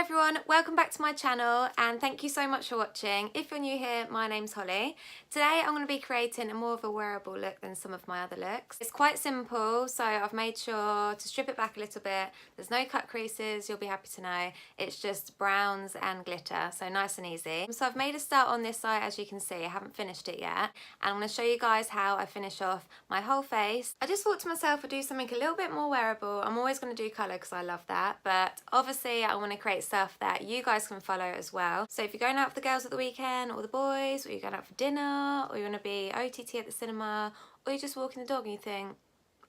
everyone, welcome back to my channel and thank you so much for watching. If you're new here, my name's Holly. Today I'm going to be creating a more of a wearable look than some of my other looks. It's quite simple, so I've made sure to strip it back a little bit. There's no cut creases, you'll be happy to know. It's just browns and glitter, so nice and easy. So I've made a start on this side, as you can see. I haven't finished it yet, and I'm going to show you guys how I finish off my whole face. I just thought to myself I'd do something a little bit more wearable. I'm always going to do colour because I love that, but obviously I want to create stuff that you guys can follow as well. So if you're going out with the girls at the weekend or the boys, or you're going out for dinner, or you want to be OTT at the cinema, or you're just walking the dog and you think,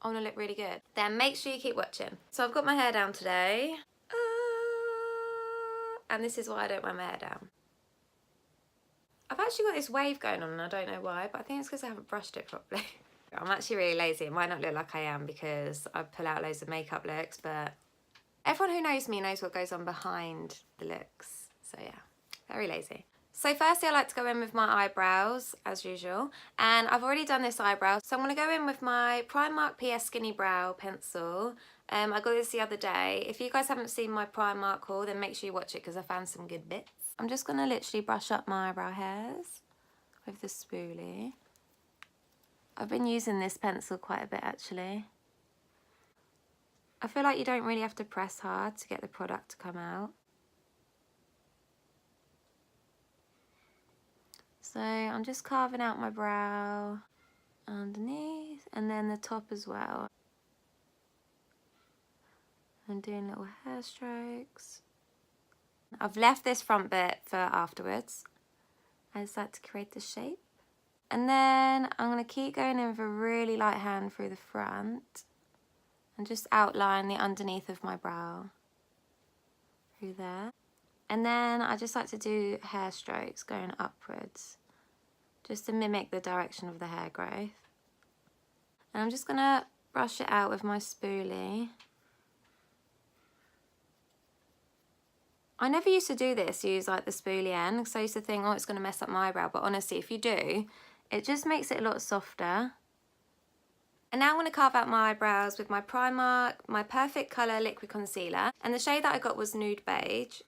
I want to look really good, then make sure you keep watching. So I've got my hair down today, and this is why I don't wear my hair down. I've actually got this wave going on and I don't know why, but I think it's because I haven't brushed it properly. I'm actually really lazy. It might not look like I am because I pull out loads of makeup looks, but everyone who knows me knows what goes on behind the looks. So yeah, very lazy. So firstly I like to go in with my eyebrows as usual, and I've already done this eyebrow. So I'm going to go in with my Primark PS Skinny Brow pencil. I got this the other day. If you guys haven't seen my Primark haul, then make sure you watch it because I found some good bits. I'm just going to literally brush up my eyebrow hairs with the spoolie. I've been using this pencil quite a bit actually. I feel like you don't really have to press hard to get the product to come out. So I'm just carving out my brow underneath and then the top as well. And doing little hair strokes. I've left this front bit for afterwards. I just like to create the shape. And then I'm going to keep going in with a really light hand through the front and just outline the underneath of my brow through there. And then I just like to do hair strokes going upwards just to mimic the direction of the hair growth. And I'm just going to brush it out with my spoolie. I never used to do this, use like the spoolie end, because I used to think, oh, it's going to mess up my eyebrow, but honestly, if you do, it just makes it a lot softer. And now I'm going to carve out my eyebrows with my Primark, my Perfect Colour Liquid Concealer, and the shade that I got was Nude Beige.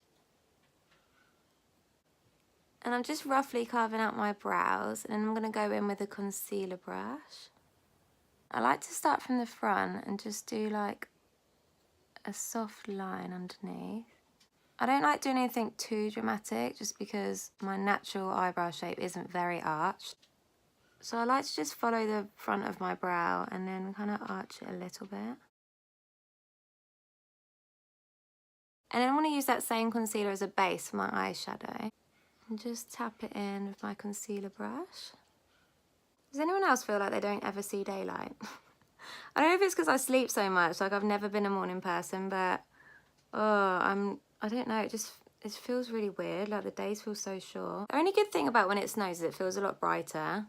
And I'm just roughly carving out my brows, and then I'm going to go in with a concealer brush. I like to start from the front and just do like a soft line underneath. I don't like doing anything too dramatic just because my natural eyebrow shape isn't very arched. So I like to just follow the front of my brow and then kind of arch it a little bit. And then I want to use that same concealer as a base for my eyeshadow. And just tap it in with my concealer brush. Does anyone else feel like they don't ever see daylight? I don't know if it's because I sleep so much, like I've never been a morning person, but I don't know, it feels really weird, like the days feel so short. The only good thing about when it snows is it feels a lot brighter.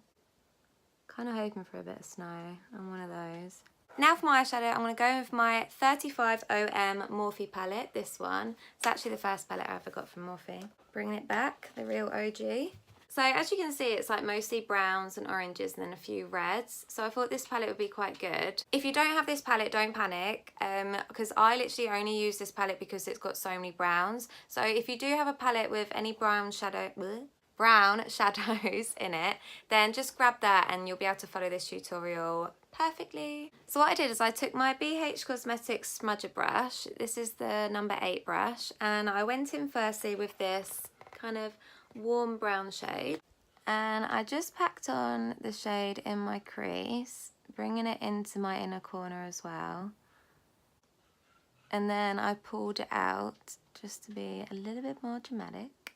Kind of hoping for a bit of snow. I'm one of those. Now for my eyeshadow, I'm going to go with my 35OM Morphe palette, this one. It's actually the first palette I ever got from Morphe. Bringing it back, the real OG. So as you can see, it's like mostly browns and oranges and then a few reds. So I thought this palette would be quite good. If you don't have this palette, don't panic, because I literally only use this palette because it's got so many browns. So if you do have a palette with any brown shadows in it, then just grab that and you'll be able to follow this tutorial perfectly. So what I did is I took my BH Cosmetics smudger brush. This is the number 8 brush, and I went in firstly with this kind of warm brown shade, and I just packed on the shade in my crease, bringing it into my inner corner as well, and then I pulled it out just to be a little bit more dramatic.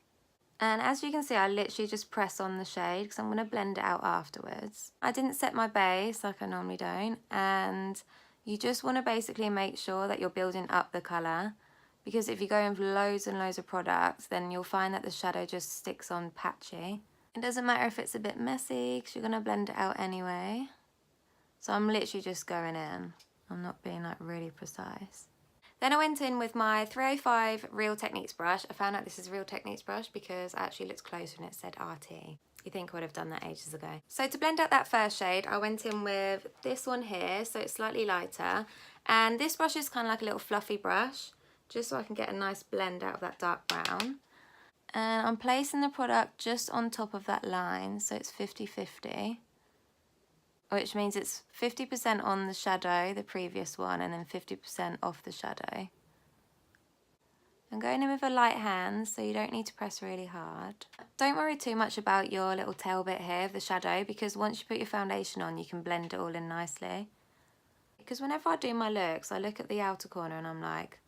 And as you can see, I literally just press on the shade because I'm going to blend it out afterwards. I didn't set my base like I normally don't, and you just want to basically make sure that you're building up the colour, because if you go in with loads and loads of products, then you'll find that the shadow just sticks on patchy. It doesn't matter if it's a bit messy because you're going to blend it out anyway. So I'm literally just going in. I'm not being like really precise. Then I went in with my 305 Real Techniques brush. I found out this is Real Techniques brush because I actually looked closer and it said RT. You think I would have done that ages ago. So to blend out that first shade, I went in with this one here, so it's slightly lighter. And this brush is kind of like a little fluffy brush, just so I can get a nice blend out of that dark brown. And I'm placing the product just on top of that line, so it's 50-50. Which means it's 50% on the shadow, the previous one, and then 50% off the shadow. I'm going in with a light hand, so you don't need to press really hard. Don't worry too much about your little tail bit here of the shadow, because once you put your foundation on, you can blend it all in nicely. Because whenever I do my looks, I look at the outer corner and I'm like,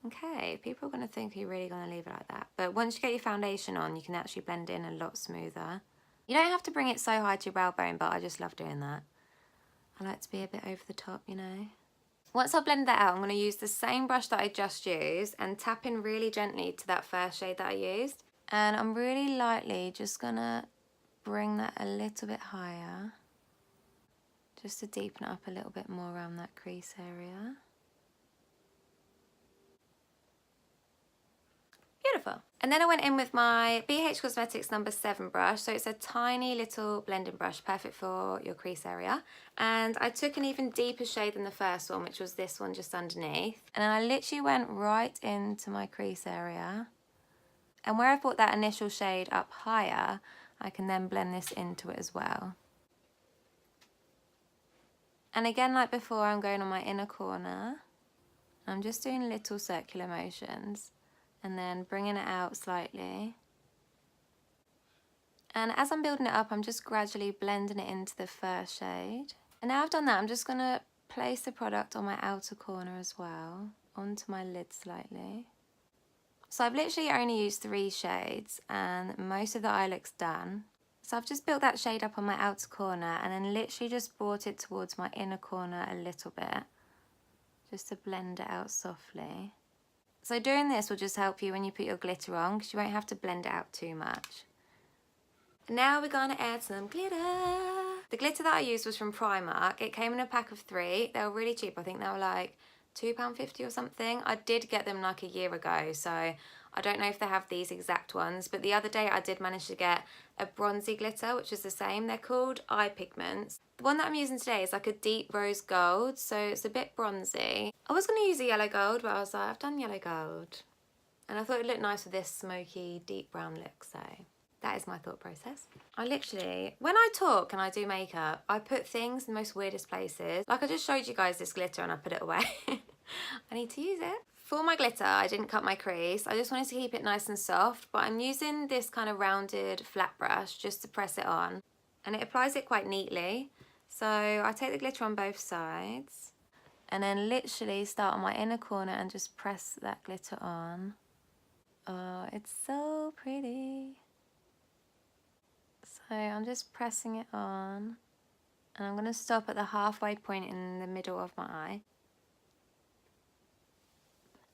okay, people are going to think you're really going to leave it like that. But once you get your foundation on, you can actually blend it in a lot smoother. You don't have to bring it so high to your brow bone, but I just love doing that. I like to be a bit over the top, you know. Once I've blended that out, I'm going to use the same brush that I just used and tap in really gently to that first shade that I used. And I'm really lightly just going to bring that a little bit higher, just to deepen it up a little bit more around that crease area. Beautiful. And then I went in with my BH Cosmetics number 7 brush. So it's a tiny little blending brush, perfect for your crease area. And I took an even deeper shade than the first one, which was this one just underneath. And then I literally went right into my crease area. And where I've brought that initial shade up higher, I can then blend this into it as well. And again, like before, I'm going on my inner corner. I'm just doing little circular motions. And then bringing it out slightly. And as I'm building it up, I'm just gradually blending it into the first shade. And now I've done that, I'm just going to place the product on my outer corner as well, onto my lid slightly. So I've literally only used 3 shades and most of the eye look's done. So I've just built that shade up on my outer corner and then literally just brought it towards my inner corner a little bit, just to blend it out softly. So doing this will just help you when you put your glitter on, because you won't have to blend it out too much. Now we're going to add some glitter. The glitter that I used was from Primark. It came in a pack of 3. They were really cheap. I think they were like £2.50 or something. I did get them like a year ago, so I don't know if they have these exact ones. But the other day I did manage to get a bronzy glitter, which is the same. They're called eye pigments. The one that I'm using today is like a deep rose gold, so it's a bit bronzy. I was going to use a yellow gold, but I was like, I've done yellow gold. And I thought it looked nice with this smoky, deep brown look, so that is my thought process. I literally, when I talk and I do makeup, I put things in the most weirdest places. Like I just showed you guys this glitter and I put it away. I need to use it. For my glitter, I didn't cut my crease. I just wanted to keep it nice and soft, but I'm using this kind of rounded flat brush just to press it on. And it applies it quite neatly. So I take the glitter on both sides and then literally start on my inner corner and just press that glitter on. Oh, it's so pretty. So I'm just pressing it on and I'm going to stop at the halfway point in the middle of my eye.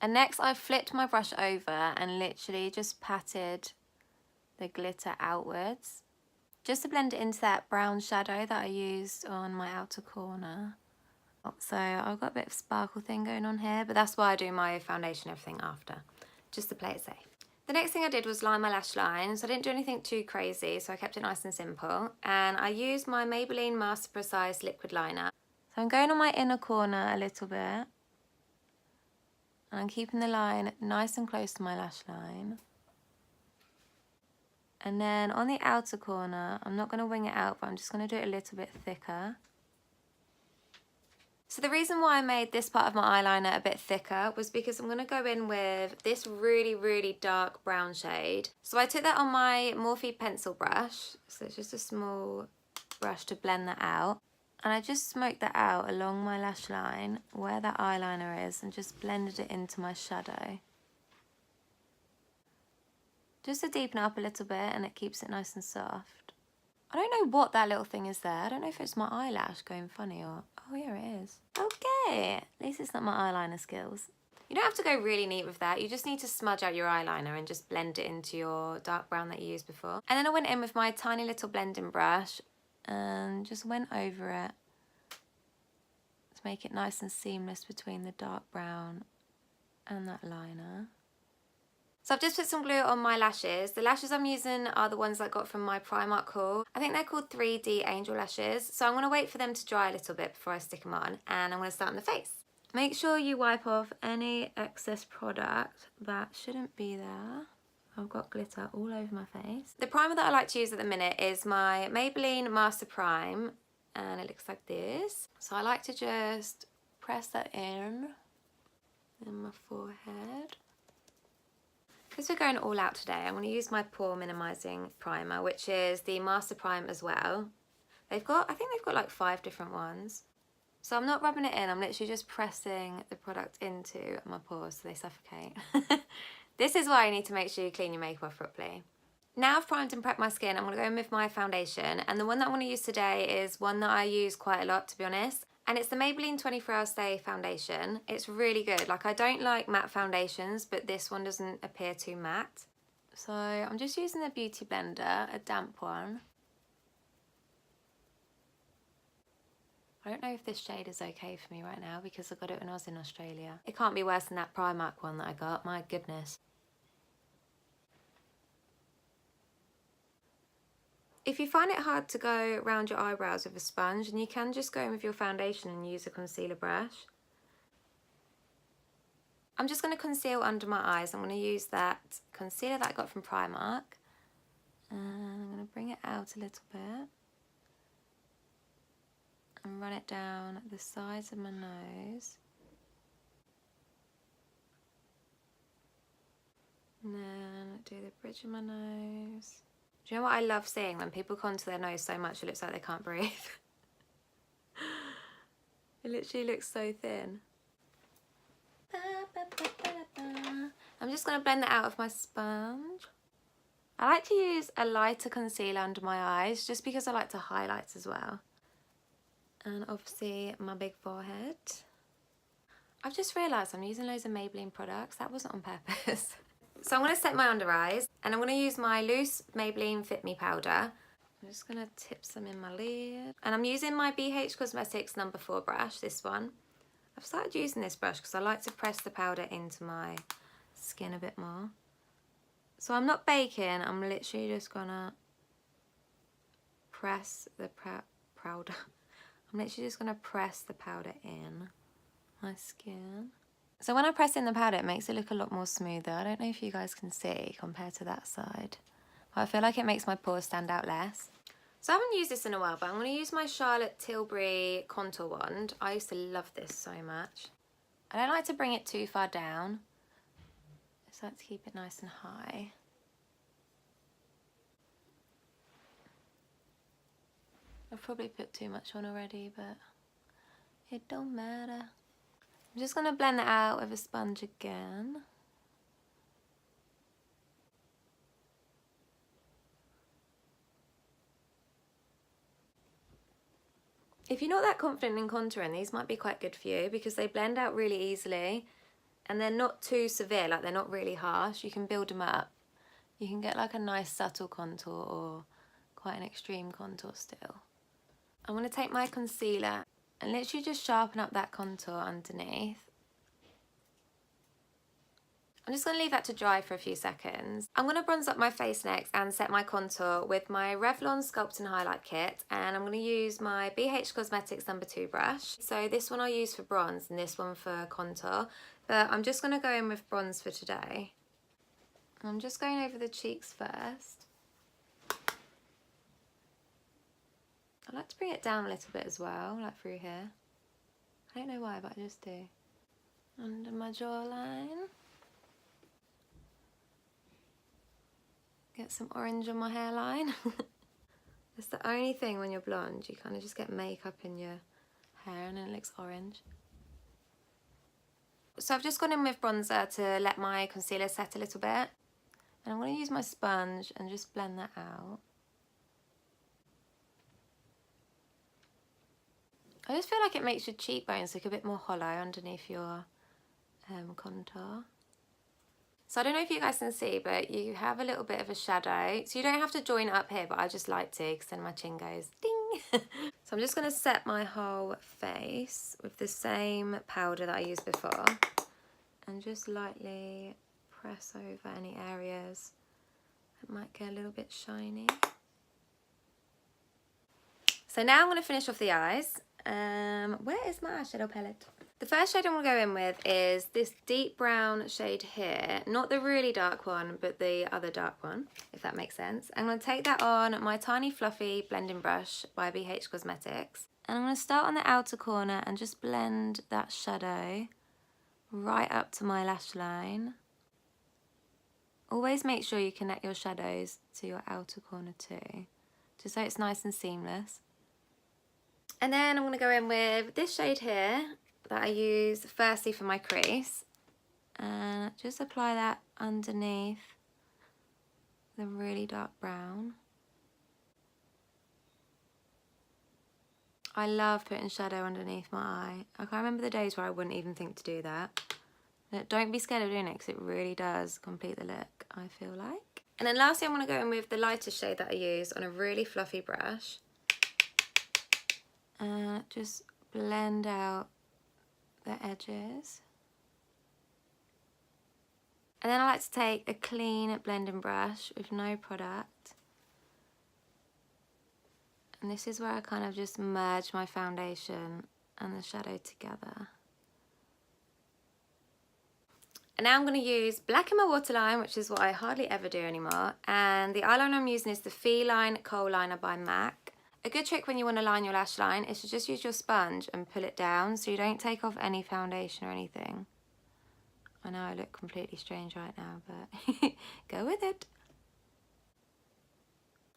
And next I've flipped my brush over and literally just patted the glitter outwards, just to blend it into that brown shadow that I used on my outer corner. So I've got a bit of sparkle thing going on here, but that's why I do my foundation and everything after, just to play it safe. The next thing I did was line my lash line, so I didn't do anything too crazy, so I kept it nice and simple. And I used my Maybelline Master Precise liquid liner. So I'm going on my inner corner a little bit, and I'm keeping the line nice and close to my lash line. And then on the outer corner, I'm not going to wing it out, but I'm just going to do it a little bit thicker. So the reason why I made this part of my eyeliner a bit thicker was because I'm going to go in with this really, really dark brown shade. So I took that on my Morphe pencil brush. So it's just a small brush to blend that out. And I just smoked that out along my lash line where that eyeliner is and just blended it into my shadow. Just to deepen it up a little bit and it keeps it nice and soft. I don't know what that little thing is there. I don't know if it's my eyelash going funny or... Oh, yeah, it is. Okay, at least it's not my eyeliner skills. You don't have to go really neat with that. You just need to smudge out your eyeliner and just blend it into your dark brown that you used before. And then I went in with my tiny little blending brush and just went over it to make it nice and seamless between the dark brown and that liner. So I've just put some glue on my lashes. The lashes I'm using are the ones I got from my Primark haul. I think they're called 3D Angel lashes. So I'm going to wait for them to dry a little bit before I stick them on. And I'm going to start on the face. Make sure you wipe off any excess product that shouldn't be there. I've got glitter all over my face. The primer that I like to use at the minute is my Maybelline Master Prime, and it looks like this. So I like to just press that in my forehead. Because we're going all out today, I'm going to use my pore minimizing primer, which is the Master Prime as well. I think they've got like 5 different ones. So I'm not rubbing it in, I'm literally just pressing the product into my pores so they suffocate. This is why you need to make sure you clean your makeup off properly. Now I've primed and prepped my skin, I'm going to go in with my foundation. And the one that I'm going to use today is one that I use quite a lot, to be honest. And it's the Maybelline 24 Hour Stay Foundation. It's really good. Like, I don't like matte foundations, but this one doesn't appear too matte. So I'm just using the Beauty Blender, a damp one. I don't know if this shade is okay for me right now because I got it when I was in Australia. It can't be worse than that Primark one that I got, my goodness. If you find it hard to go around your eyebrows with a sponge, then you can just go in with your foundation and use a concealer brush. I'm just going to conceal under my eyes. I'm going to use that concealer that I got from Primark. And I'm going to bring it out a little bit. And run it down the sides of my nose. And then do the bridge of my nose. Do you know what I love seeing? When people contour their nose so much it looks like they can't breathe. It literally looks so thin. I'm just going to blend that out of my sponge. I like to use a lighter concealer under my eyes just because I like to highlight as well. And obviously my big forehead. I've just realised I'm using loads of Maybelline products. That wasn't on purpose. So I'm going to set my under eyes and I'm going to use my loose Maybelline Fit Me powder. I'm just going to tip some in my lid. And I'm using my BH Cosmetics No. 4 brush, this one. I've started using this brush because I like to press the powder into my skin a bit more. So I'm not baking, I'm literally just going to press the powder. I'm literally just going to press the powder in my skin. So when I press in the powder, it makes it look a lot more smoother. I don't know if you guys can see compared to that side. But I feel like it makes my pores stand out less. So I haven't used this in a while, but I'm going to use my Charlotte Tilbury contour wand. I used to love this so much. I don't like to bring it too far down. I just like to keep it nice and high. I've probably put too much on already, but it don't matter. I'm just going to blend that out with a sponge again. If you're not that confident in contouring, these might be quite good for you because they blend out really easily and they're not too severe, like they're not really harsh. You can build them up. You can get like a nice subtle contour or quite an extreme contour still. I'm going to take my concealer and literally just sharpen up that contour underneath. I'm just going to leave that to dry for a few seconds. I'm going to bronze up my face next and set my contour with my Revlon Sculpt and Highlight Kit, and I'm going to use my BH Cosmetics No. 2 brush. So this one I'll use for bronze and this one for contour, but I'm just going to go in with bronze for today. I'm just going over the cheeks first. I like to bring it down a little bit as well, like through here. I don't know why, but I just do. Under my jawline. Get some orange on my hairline. It's the only thing when you're blonde, you kind of just get makeup in your hair and then it looks orange. So I've just gone in with bronzer to let my concealer set a little bit. And I'm going to use my sponge and just blend that out. I just feel like it makes your cheekbones look a bit more hollow underneath your contour. So I don't know if you guys can see, but you have a little bit of a shadow. So you don't have to join it up here, but I just like to because then my chin goes ding. So I'm just going to set my whole face with the same powder that I used before. And just lightly press over any areas that might get a little bit shiny. So now I'm going to finish off the eyes. Where is my eyeshadow palette? The first shade I'm going to go in with is this deep brown shade here. Not the really dark one, but the other dark one, if that makes sense. I'm going to take that on my tiny fluffy blending brush by BH Cosmetics. And I'm going to start on the outer corner and just blend that shadow right up to my lash line. Always make sure you connect your shadows to your outer corner too, just so it's nice and seamless. And then I'm going to go in with this shade here that I use firstly for my crease, and just apply that underneath the really dark brown. I love putting shadow underneath my eye. I can't remember the days where I wouldn't even think to do that. Don't be scared of doing it because it really does complete the look, I feel like. And then lastly I'm going to go in with the lightest shade that I use on a really fluffy brush. And just blend out the edges. And then I like to take a clean blending brush with no product. And this is where I kind of just merge my foundation and the shadow together. And now I'm going to use black in my waterline, which is what I hardly ever do anymore. And the eyeliner I'm using is the Feline Kohl Liner by MAC. A good trick when you want to line your lash line is to just use your sponge and pull it down so you don't take off any foundation or anything. I know I look completely strange right now, but go with it.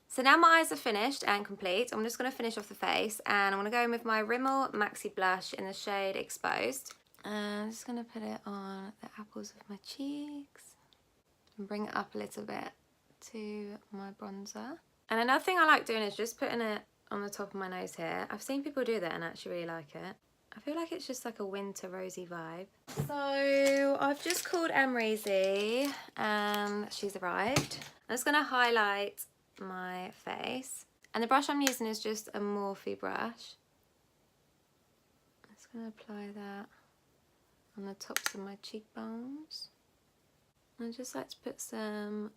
So now my eyes are finished and complete. I'm just going to finish off the face, and I'm going to go in with my Rimmel Maxi Blush in the shade Exposed. And I'm just going to put it on the apples of my cheeks and bring it up a little bit to my bronzer. And another thing I like doing is just putting it on the top of my nose here. I've seen people do that and actually really like it. I feel like it's just like a winter rosy vibe. So I've just called Emreezy and she's arrived. I'm just going to highlight my face. And the brush I'm using is just a Morphe brush. I'm just going to apply that on the tops of my cheekbones. I just like to put some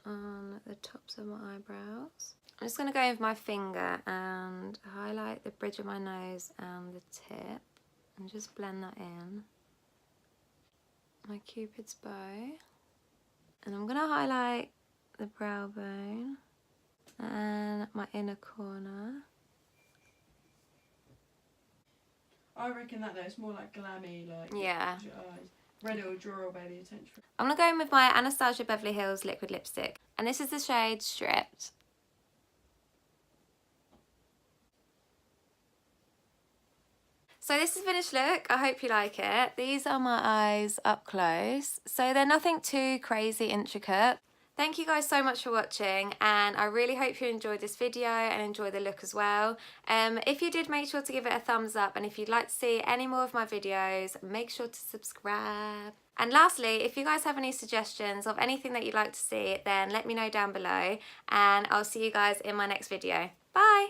on the tops of my eyebrows. I'm just going to go in with my finger and highlight the bridge of my nose and the tip and just blend that in. My Cupid's bow. And I'm going to highlight the brow bone and my inner corner. I reckon that it's more like glammy, like yeah. Red will draw away the attention. I'm going to go in with my Anastasia Beverly Hills liquid lipstick, and this is the shade Stripped. So this is the finished look. I hope you like it. These are my eyes up close. So they're nothing too crazy intricate. Thank you guys so much for watching, and I really hope you enjoyed this video and enjoy the look as well. If you did, make sure to give it a thumbs up, and if you'd like to see any more of my videos, make sure to subscribe. And lastly, if you guys have any suggestions of anything that you'd like to see, then let me know down below, and I'll see you guys in my next video. Bye!